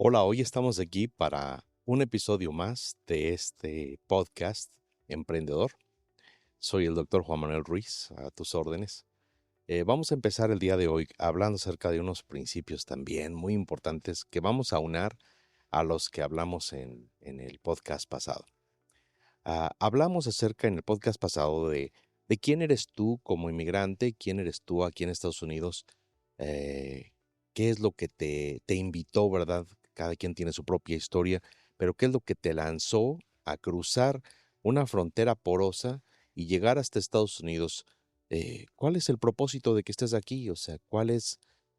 Hola, hoy estamos aquí para un episodio más de este podcast emprendedor. Soy el doctor Juan Manuel Ruiz, a tus órdenes. Vamos a empezar el día de hoy hablando acerca de unos principios también muy importantes que vamos a unar a los que hablamos en el podcast pasado. Hablamos acerca en el podcast pasado de quién eres tú como inmigrante, quién eres tú aquí en Estados Unidos, eh, qué es lo que te invitó, ¿verdad? Cada quien tiene su propia historia, pero qué es lo que te lanzó a cruzar una frontera porosa y llegar hasta Estados Unidos. ¿Cuál es el propósito de que estés aquí? O sea,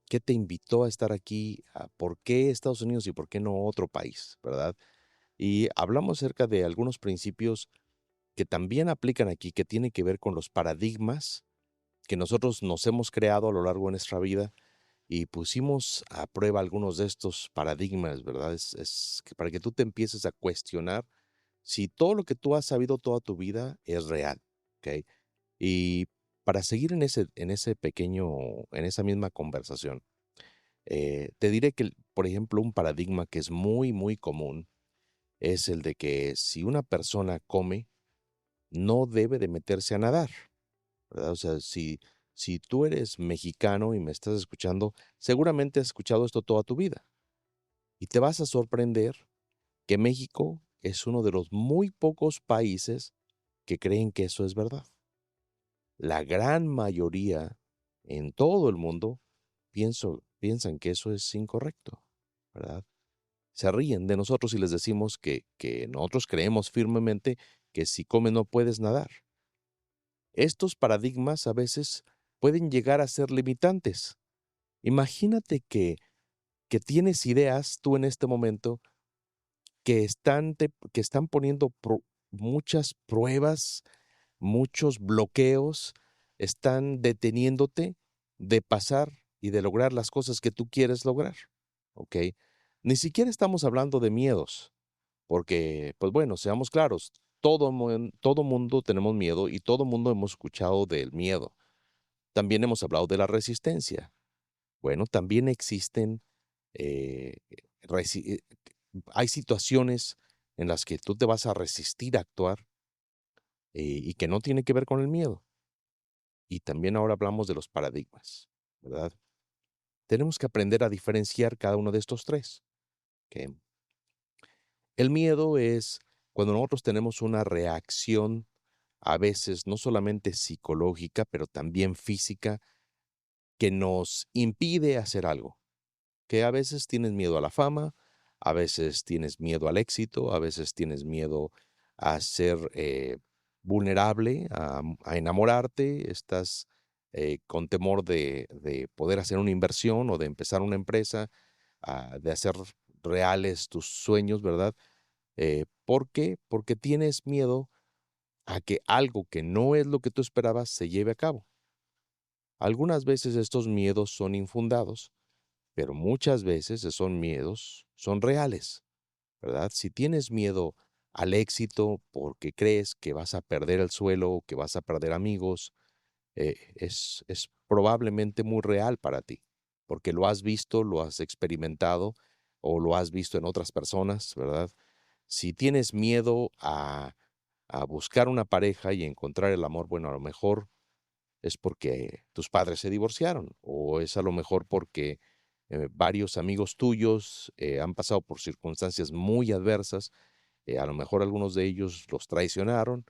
qué te invitó a estar aquí? ¿Por qué Estados Unidos y por qué no otro país, ¿verdad? Y hablamos acerca de algunos principios que también aplican aquí, que tienen que ver con los paradigmas que nosotros nos hemos creado a lo largo de nuestra vida y pusimos a prueba algunos de estos paradigmas, ¿verdad? Es que para que tú te empieces a cuestionar si todo lo que tú has sabido toda tu vida es real, ¿ok? Y para seguir en esa misma conversación, te diré que, por ejemplo, un paradigma que es muy, muy común es el de que si una persona come, no debe de meterse a nadar, ¿verdad? O sea, si tú eres mexicano y me estás escuchando, seguramente has escuchado esto toda tu vida y te vas a sorprender que México es uno de los muy pocos países que creen que eso es verdad. La gran mayoría en todo el mundo piensan que eso es incorrecto, ¿verdad? Se ríen de nosotros y les decimos que nosotros creemos firmemente que si comes no puedes nadar. Estos paradigmas a veces pueden llegar a ser limitantes. Imagínate que tienes ideas tú en este momento que están poniendo muchas pruebas, muchos bloqueos, están deteniéndote de pasar y de lograr las cosas que tú quieres lograr, ¿ok? Ni siquiera estamos hablando de miedos, porque, pues bueno, seamos claros, todo mundo tenemos miedo y todo mundo hemos escuchado del miedo. También hemos hablado de la resistencia. Bueno, también existen, eh, resi- eh, hay situaciones en las que tú te vas a resistir a actuar y que no tiene que ver con el miedo. Y también ahora hablamos de los paradigmas, ¿verdad? Tenemos que aprender a diferenciar cada uno de estos tres. Que el miedo es cuando nosotros tenemos una reacción, a veces no solamente psicológica, pero también física, que nos impide hacer algo. Que a veces tienes miedo a la fama, a veces tienes miedo al éxito, a veces tienes miedo a ser vulnerable, a enamorarte, estás con temor de poder hacer una inversión o de empezar una empresa, de hacer reales tus sueños, ¿verdad? ¿Por qué? Porque tienes miedo a que algo que no es lo que tú esperabas se lleve a cabo. Algunas veces estos miedos son infundados, pero muchas veces esos miedos son reales, ¿verdad? Si tienes miedo al éxito porque crees que vas a perder el suelo o que vas a perder amigos, es probablemente muy real para ti, porque lo has visto, lo has experimentado o lo has visto en otras personas, ¿verdad? Si tienes miedo a buscar una pareja y encontrar el amor, bueno, a lo mejor es porque tus padres se divorciaron o es a lo mejor porque varios amigos tuyos han pasado por circunstancias muy adversas, a lo mejor algunos de ellos los traicionaron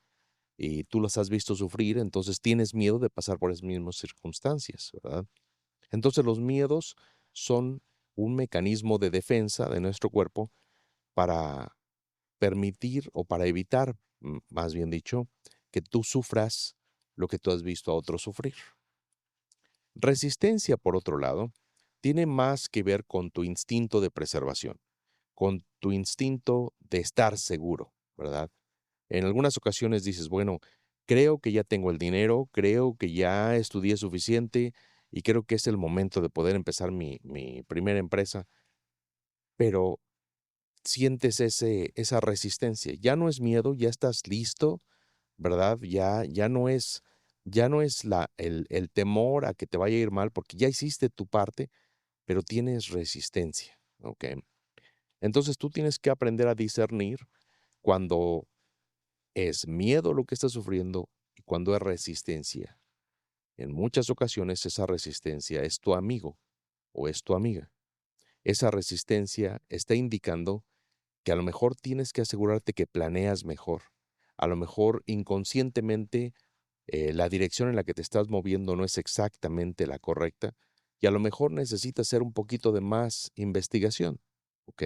y tú los has visto sufrir, entonces tienes miedo de pasar por esas mismas circunstancias, ¿verdad? Entonces los miedos son un mecanismo de defensa de nuestro cuerpo para permitir o para evitar, más bien dicho, que tú sufras lo que tú has visto a otros sufrir. Resistencia, por otro lado, tiene más que ver con tu instinto de preservación, con tu instinto de estar seguro, ¿verdad? En algunas ocasiones dices, bueno, creo que ya tengo el dinero, creo que ya estudié suficiente y creo que es el momento de poder empezar mi primera empresa, pero sientes esa resistencia. Ya no es miedo, ya estás listo, ¿verdad? Ya no es el temor a que te vaya a ir mal, porque ya hiciste tu parte, pero tienes resistencia, ¿ok? Entonces tú tienes que aprender a discernir cuando es miedo lo que estás sufriendo y cuando es resistencia. En muchas ocasiones esa resistencia es tu amigo o es tu amiga. Esa resistencia está indicando que a lo mejor tienes que asegurarte que planeas mejor. A lo mejor inconscientemente la dirección en la que te estás moviendo no es exactamente la correcta y a lo mejor necesitas hacer un poquito de más investigación, ¿ok?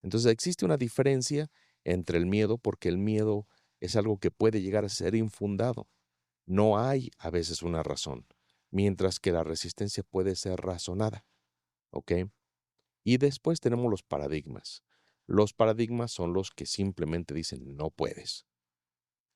Entonces existe una diferencia entre el miedo porque el miedo es algo que puede llegar a ser infundado. No hay a veces una razón, mientras que la resistencia puede ser razonada, ¿ok? Y después tenemos los paradigmas. Los paradigmas son los que simplemente dicen no puedes.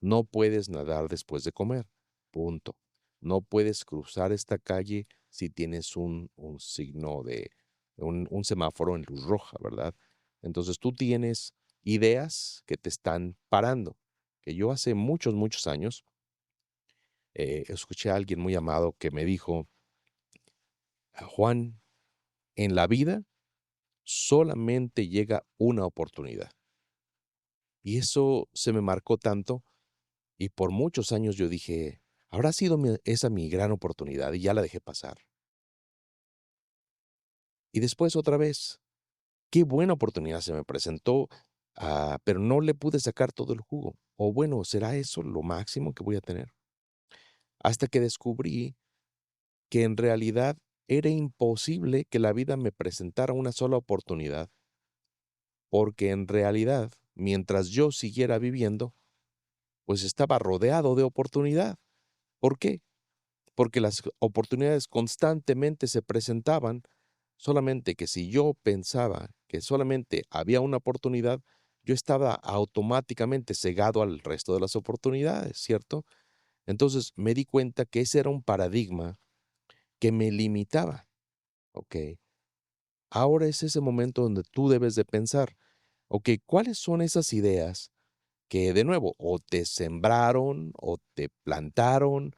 No puedes nadar después de comer. Punto. No puedes cruzar esta calle si tienes un signo de un semáforo en luz roja, ¿verdad? Entonces tú tienes ideas que te están parando. Que yo hace muchos, muchos años escuché a alguien muy amado que me dijo, Juan, en la vida solamente llega una oportunidad. Y eso se me marcó tanto y por muchos años yo dije, ¿habrá sido esa mi gran oportunidad? Y ya la dejé pasar. Y después otra vez, qué buena oportunidad se me presentó, pero no le pude sacar todo el jugo. O bueno, ¿será eso lo máximo que voy a tener? Hasta que descubrí que en realidad era imposible que la vida me presentara una sola oportunidad, porque en realidad, mientras yo siguiera viviendo, pues estaba rodeado de oportunidad. ¿Por qué? Porque las oportunidades constantemente se presentaban, solamente que si yo pensaba que solamente había una oportunidad, yo estaba automáticamente cegado al resto de las oportunidades, ¿cierto? Entonces me di cuenta que ese era un paradigma que me limitaba, ¿ok? Ahora es ese momento donde tú debes de pensar, ¿ok? ¿Cuáles son esas ideas que de nuevo o te sembraron o te plantaron,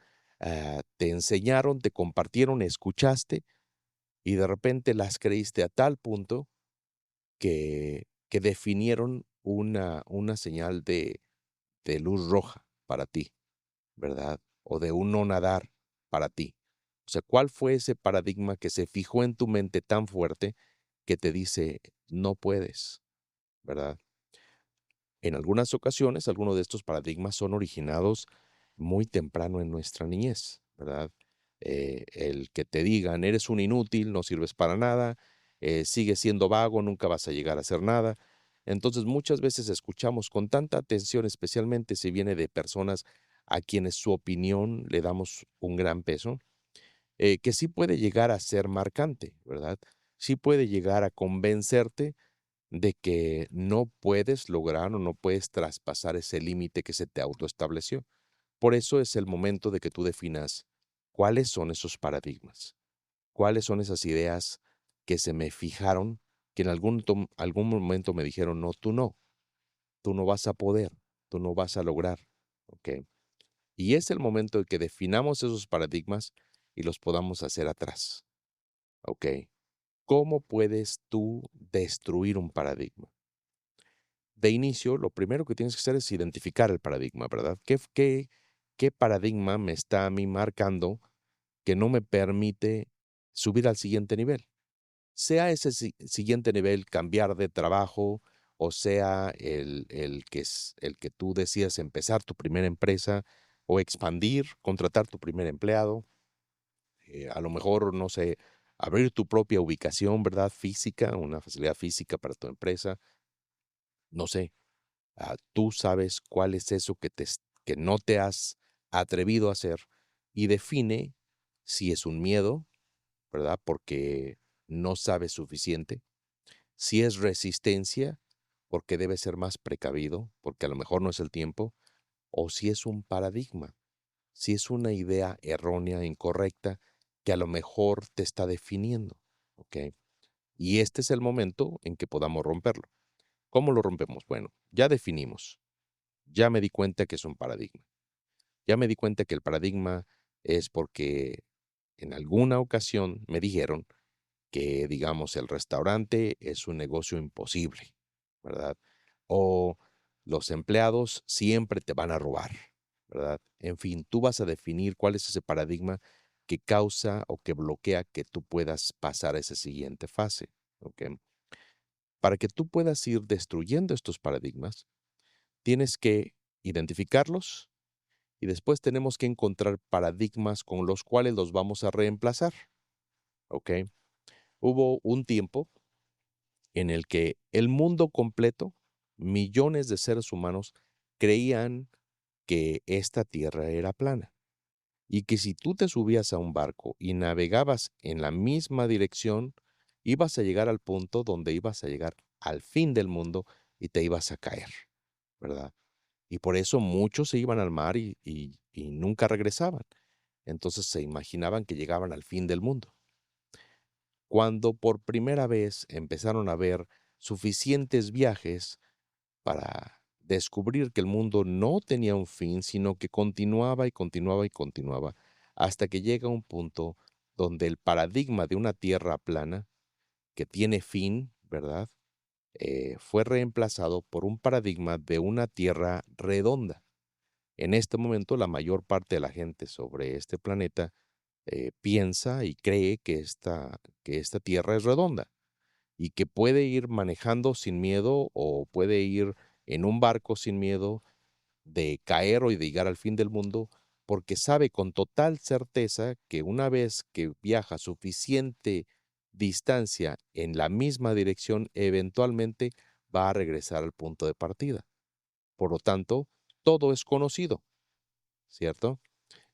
te enseñaron, te compartieron, escuchaste y de repente las creíste a tal punto que definieron una señal de luz roja para ti, ¿verdad? O de un no nadar para ti. O sea, ¿cuál fue ese paradigma que se fijó en tu mente tan fuerte que te dice, no puedes, ¿verdad? En algunas ocasiones, algunos de estos paradigmas son originados muy temprano en nuestra niñez, ¿verdad? El que te digan, eres un inútil, no sirves para nada, sigues siendo vago, nunca vas a llegar a hacer nada. Entonces, muchas veces escuchamos con tanta atención, especialmente si viene de personas a quienes su opinión le damos un gran peso, que sí puede llegar a ser marcante, ¿verdad? Sí puede llegar a convencerte de que no puedes lograr o no puedes traspasar ese límite que se te autoestableció. Por eso es el momento de que tú definas cuáles son esos paradigmas, cuáles son esas ideas que se me fijaron, que en algún momento me dijeron, no, tú no vas a poder, tú no vas a lograr, ¿ok? Y es el momento de que definamos esos paradigmas y los podamos hacer atrás, ¿ok? ¿Cómo puedes tú destruir un paradigma? De inicio, lo primero que tienes que hacer es identificar el paradigma, ¿verdad? ¿Qué paradigma me está a mí marcando que no me permite subir al siguiente nivel? Sea ese siguiente nivel cambiar de trabajo o sea el que tú decidas empezar tu primera empresa o expandir, contratar tu primer empleado, a lo mejor, no sé, abrir tu propia ubicación, ¿verdad? Física, una facilidad física para tu empresa, no sé. Tú sabes cuál es eso que no te has atrevido a hacer y define si es un miedo, ¿verdad? Porque no sabes suficiente, si es resistencia, porque debes ser más precavido, porque a lo mejor no es el tiempo, o si es un paradigma, si es una idea errónea, incorrecta, que a lo mejor te está definiendo, ¿ok? Y este es el momento en que podamos romperlo. ¿Cómo lo rompemos? Bueno, ya definimos. Ya me di cuenta que es un paradigma. Ya me di cuenta que el paradigma es porque en alguna ocasión me dijeron que, digamos, el restaurante es un negocio imposible, ¿verdad? O los empleados siempre te van a robar, ¿verdad? En fin, tú vas a definir cuál es ese paradigma que causa o que bloquea que tú puedas pasar a esa siguiente fase, ¿ok? Para que tú puedas ir destruyendo estos paradigmas, tienes que identificarlos y después tenemos que encontrar paradigmas con los cuales los vamos a reemplazar, ¿ok? Hubo un tiempo en el que el mundo completo, millones de seres humanos, creían que esta tierra era plana y que si tú te subías a un barco y navegabas en la misma dirección, ibas a llegar al punto donde ibas a llegar al fin del mundo y te ibas a caer, ¿verdad? Y por eso muchos se iban al mar y nunca regresaban. Entonces se imaginaban que llegaban al fin del mundo. Cuando por primera vez empezaron a ver suficientes viajes para descubrir que el mundo no tenía un fin, sino que continuaba y continuaba y continuaba, hasta que llega un punto donde el paradigma de una tierra plana, que tiene fin, ¿verdad? Fue reemplazado por un paradigma de una tierra redonda. En este momento, la mayor parte de la gente sobre este planeta piensa y cree que esta tierra es redonda y que puede ir manejando sin miedo o puede ir en un barco sin miedo de caer o de llegar al fin del mundo, porque sabe con total certeza que una vez que viaja suficiente distancia en la misma dirección, eventualmente va a regresar al punto de partida. Por lo tanto, todo es conocido, ¿cierto?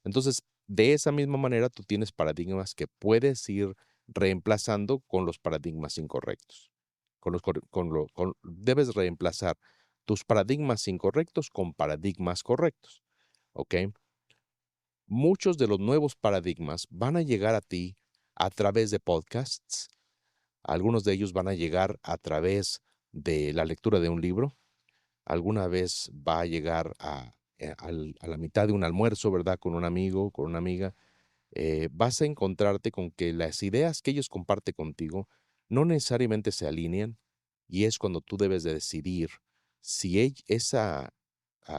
Entonces, de esa misma manera, tú tienes paradigmas que puedes ir reemplazando con los paradigmas incorrectos. Debes reemplazar tus paradigmas incorrectos con paradigmas correctos, ¿ok? Muchos de los nuevos paradigmas van a llegar a ti a través de podcasts. Algunos de ellos van a llegar a través de la lectura de un libro. Alguna vez va a llegar a la mitad de un almuerzo, ¿verdad? Con un amigo, con una amiga. Vas a encontrarte con que las ideas que ellos comparten contigo no necesariamente se alinean y es cuando tú debes de decidir si esa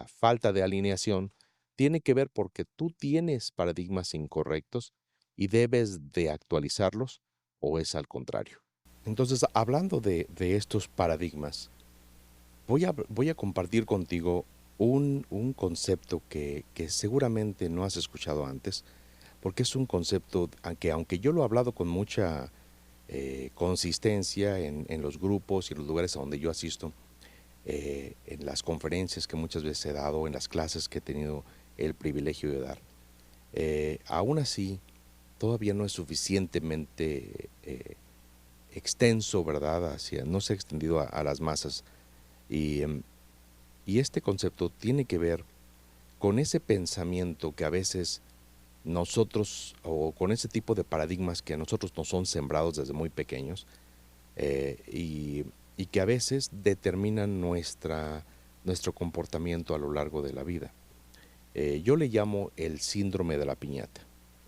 falta de alineación tiene que ver porque tú tienes paradigmas incorrectos y debes de actualizarlos o es al contrario. Entonces, hablando de estos paradigmas, voy a compartir contigo un concepto que seguramente no has escuchado antes, porque es un concepto que aunque yo lo he hablado con mucha consistencia en los grupos y los lugares a donde yo asisto, en las conferencias que muchas veces he dado, en las clases que he tenido el privilegio de dar, aún así todavía no es suficientemente extenso, ¿verdad? No se ha extendido a las masas. Y, y este concepto tiene que ver con ese pensamiento que a veces nosotros, o con ese tipo de paradigmas que a nosotros nos son sembrados desde muy pequeños, y que a veces determinan nuestro comportamiento a lo largo de la vida. Yo le llamo el síndrome de la piñata.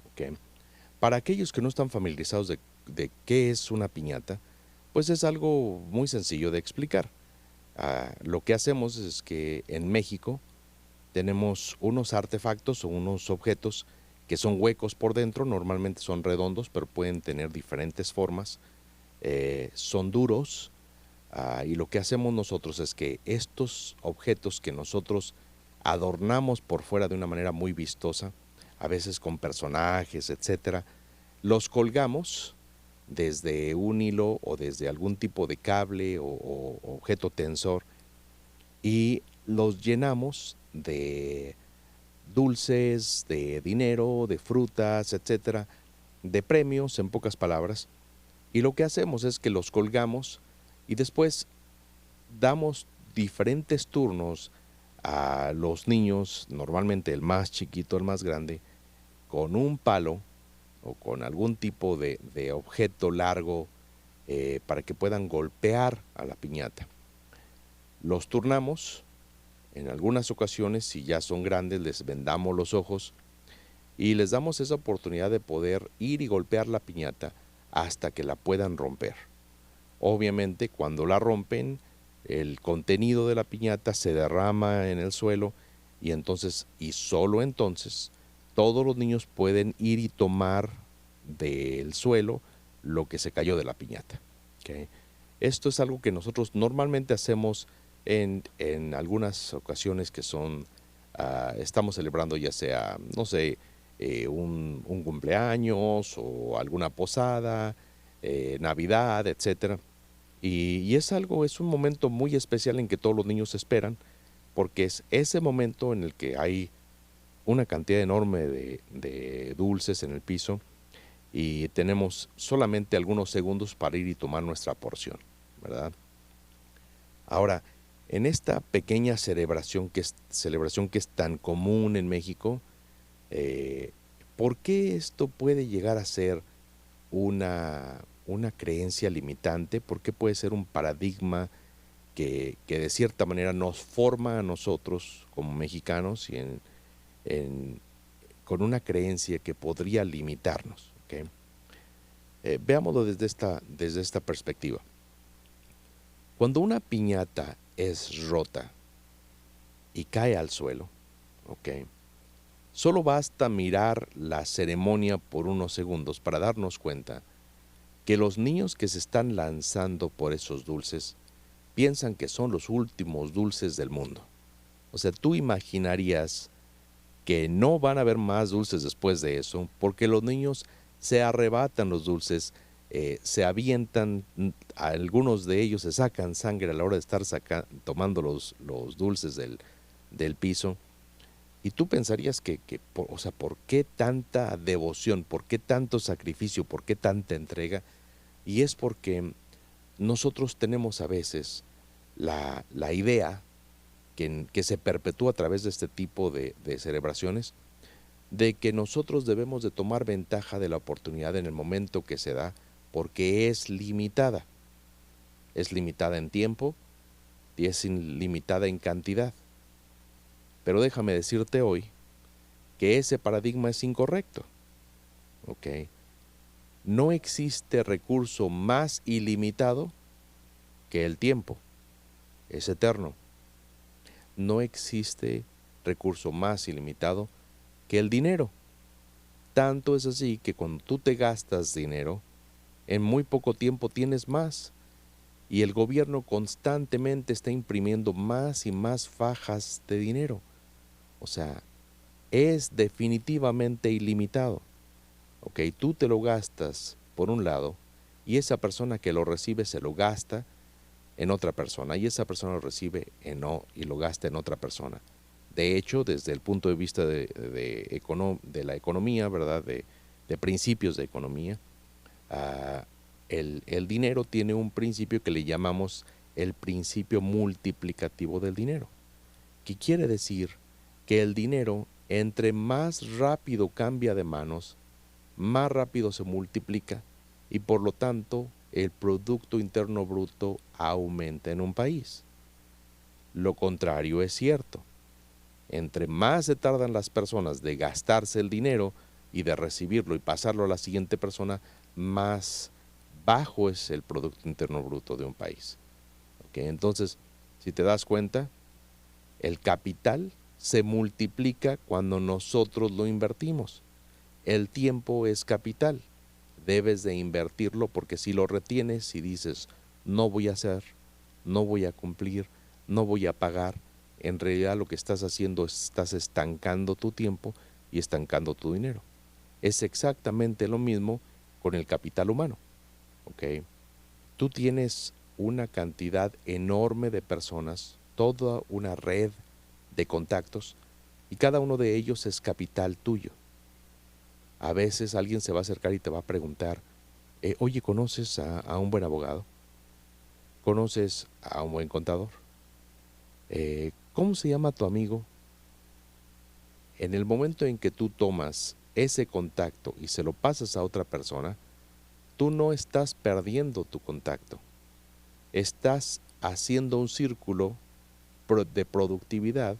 ¿Ok? Para aquellos que no están familiarizados de qué es una piñata, pues es algo muy sencillo de explicar. Lo que hacemos es que en México tenemos unos artefactos o unos objetos que son huecos por dentro, normalmente son redondos, pero pueden tener diferentes formas, son duros, y lo que hacemos nosotros es que estos objetos que nosotros adornamos por fuera de una manera muy vistosa, a veces con personajes, etcétera, los colgamos desde un hilo o desde algún tipo de cable o objeto tensor y los llenamos de dulces, de dinero, de frutas, etcétera, de premios, en pocas palabras. Y lo que hacemos es que los colgamos y después damos diferentes turnos a los niños, normalmente el más chiquito, el más grande, con un palo o con algún tipo de objeto largo para que puedan golpear a la piñata. Los turnamos, en algunas ocasiones, si ya son grandes, les vendamos los ojos y les damos esa oportunidad de poder ir y golpear la piñata hasta que la puedan romper. Obviamente, cuando la rompen, el contenido de la piñata se derrama en el suelo y entonces, y solo entonces, todos los niños pueden ir y tomar del suelo lo que se cayó de la piñata. ¿Okay? Esto es algo que nosotros normalmente hacemos en algunas ocasiones que son, estamos celebrando ya sea, no sé, un cumpleaños o alguna posada, Navidad, etcétera. Y es algo, es un momento muy especial en que todos los niños esperan, porque es ese momento en el que hay una cantidad enorme de dulces en el piso y tenemos solamente algunos segundos para ir y tomar nuestra porción, ¿verdad? Ahora, en esta pequeña celebración que es tan común en México, eh, ¿por qué esto puede llegar a ser una creencia limitante? ¿Por qué puede ser un paradigma que de cierta manera nos forma a nosotros como mexicanos y en- con una creencia que podría limitarnos? ¿Okay? Veámoslo desde esta perspectiva. Cuando una piñata es rota y cae al suelo, ¿ok? Solo basta mirar la ceremonia por unos segundos para darnos cuenta que los niños que se están lanzando por esos dulces piensan que son los últimos dulces del mundo. O sea, tú imaginarías que no van a haber más dulces después de eso, porque los niños se arrebatan los dulces, se avientan, algunos de ellos se sacan sangre a la hora de estar tomando los dulces del piso. Y tú pensarías o sea, ¿por qué tanta devoción? ¿Por qué tanto sacrificio? ¿Por qué tanta entrega? Y es porque nosotros tenemos a veces la idea que se perpetúa a través de este tipo de celebraciones, de que nosotros debemos de tomar ventaja de la oportunidad en el momento que se da, porque es limitada. Es limitada en tiempo y es limitada en cantidad. Pero déjame decirte hoy que ese paradigma es incorrecto. ¿Ok? No existe recurso más ilimitado que el tiempo. Es eterno. No existe recurso más ilimitado que el dinero. Tanto es así que cuando tú te gastas dinero, en muy poco tiempo tienes más. Y el gobierno constantemente está imprimiendo más y más fajas de dinero. O sea, es definitivamente ilimitado. Ok, tú te lo gastas por un lado y esa persona que lo recibe se lo gasta en otra persona y esa persona lo recibe y lo gasta en otra persona. De hecho, desde el punto de vista de la economía, ¿verdad? De principios de economía, ah, el dinero tiene un principio que le llamamos el principio multiplicativo del dinero, que quiere decir que el dinero, entre más rápido cambia de manos, más rápido se multiplica y por lo tanto el Producto Interno Bruto aumenta en un país. Lo contrario es cierto. Entre más se tardan las personas de gastarse el dinero y de recibirlo y pasarlo a la siguiente persona, más bajo es el Producto Interno Bruto de un país. ¿Okay? Entonces, si te das cuenta, el capital se multiplica cuando nosotros lo invertimos. El tiempo es capital. Debes de invertirlo porque si lo retienes y dices, no voy a hacer, no voy a cumplir, no voy a pagar, en realidad lo que estás haciendo es estás estancando tu tiempo y estancando tu dinero. Es exactamente lo mismo con el capital humano. ¿Ok? Tú tienes una cantidad enorme de personas, toda una red de contactos y cada uno de ellos es capital tuyo. A veces alguien se va a acercar y te va a preguntar, oye, ¿conoces a un buen abogado? ¿Conoces a un buen contador? ¿Cómo se llama tu amigo? En el momento en que tú tomas ese contacto y se lo pasas a otra persona, tú no estás perdiendo tu contacto. Estás haciendo un círculo de productividad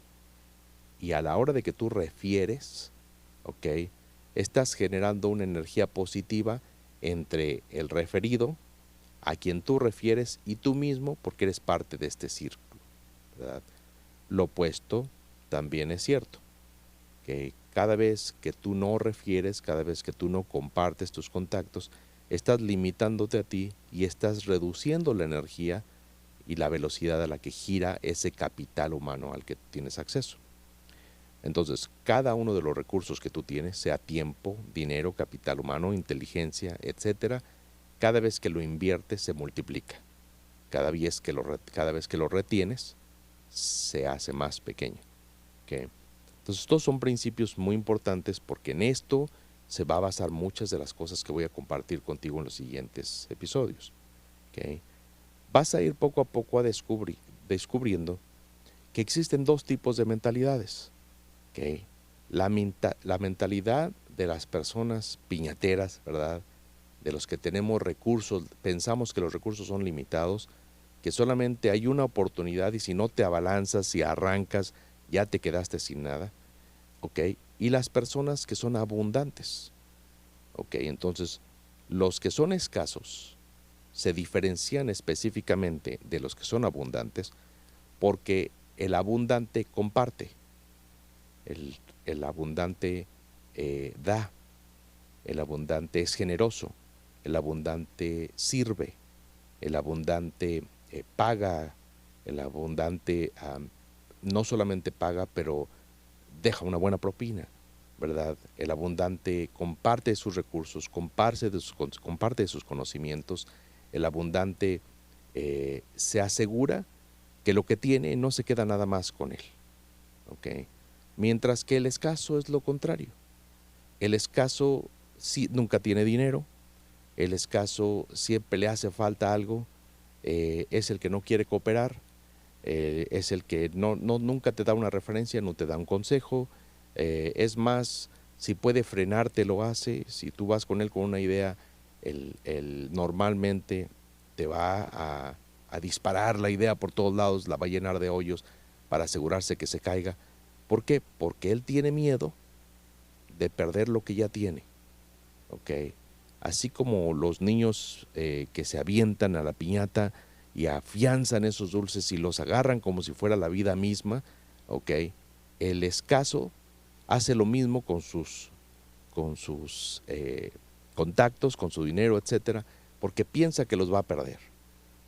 y a la hora de que tú refieres, ¿ok? Estás generando una energía positiva entre el referido, a quien tú refieres, y tú mismo, porque eres parte de este círculo, ¿verdad? Lo opuesto también es cierto, que cada vez que tú no refieres, cada vez que tú no compartes tus contactos, estás limitándote a ti y estás reduciendo la energía y la velocidad a la que gira ese capital humano al que tienes acceso. Entonces, cada uno de los recursos que tú tienes, sea tiempo, dinero, capital humano, inteligencia, etcétera, cada vez que lo inviertes se multiplica. Cada vez que lo retienes, se hace más pequeño. ¿Okay? Entonces, estos son principios muy importantes porque en esto se va a basar muchas de las cosas que voy a compartir contigo en los siguientes episodios. ¿Okay? Vas a ir poco a poco descubriendo que existen dos tipos de mentalidades. ¿Okay? La mentalidad de las personas piñateras, ¿verdad? De los que tenemos recursos, pensamos que los recursos son limitados, que solamente hay una oportunidad y si no te abalanzas, si arrancas, ya te quedaste sin nada. ¿Ok? Y las personas que son abundantes. ¿Ok? Entonces, los que son escasos se diferencian específicamente de los que son abundantes porque el abundante comparte, el abundante da, el abundante es generoso, el abundante sirve, el abundante paga, el abundante no solamente paga, pero deja una buena propina, ¿verdad? El abundante comparte sus recursos, comparte de sus conocimientos, el abundante se asegura que lo que tiene no se queda nada más con él, ¿ok? Mientras que el escaso es lo contrario. El escaso sí, nunca tiene dinero, el escaso siempre le hace falta algo, es el que no quiere cooperar, es el que nunca te da una referencia, no te da un consejo, es más, si puede frenarte lo hace, si tú vas con él con una idea, él normalmente te va a disparar la idea por todos lados, la va a llenar de hoyos para asegurarse que se caiga. ¿Por qué? Porque él tiene miedo de perder lo que ya tiene, ¿ok? Así como los niños que se avientan a la piñata y afianzan esos dulces y los agarran como si fuera la vida misma, ¿ok? El escaso hace lo mismo con sus contactos, con su dinero, etcétera, porque piensa que los va a perder,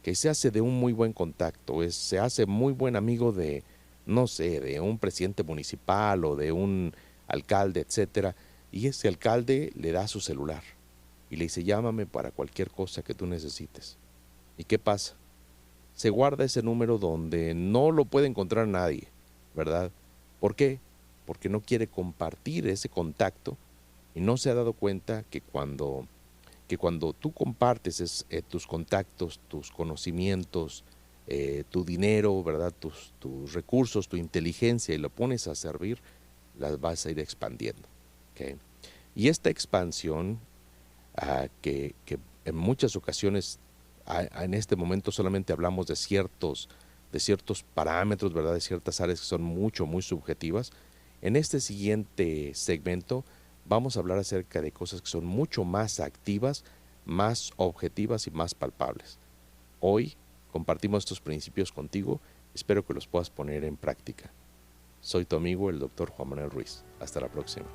que se hace de un muy buen contacto, se hace muy buen amigo de, no sé, de un presidente municipal o de un alcalde, etcétera, y ese alcalde le da su celular y le dice, llámame para cualquier cosa que tú necesites. ¿Y qué pasa? Se guarda ese número donde no lo puede encontrar nadie, ¿verdad? ¿Por qué? Porque no quiere compartir ese contacto y no se ha dado cuenta que cuando tú compartes tus contactos, tus conocimientos, tu dinero, ¿verdad? Tus recursos, tu inteligencia y lo pones a servir, las vas a ir expandiendo. ¿Okay? Y esta expansión, que en muchas ocasiones, en este momento solamente hablamos de ciertos parámetros, ¿verdad? De ciertas áreas que son muy subjetivas. En este siguiente segmento vamos a hablar acerca de cosas que son mucho más activas, más objetivas y más palpables. Hoy compartimos estos principios contigo, espero que los puedas poner en práctica. Soy tu amigo, el doctor Juan Manuel Ruiz. Hasta la próxima.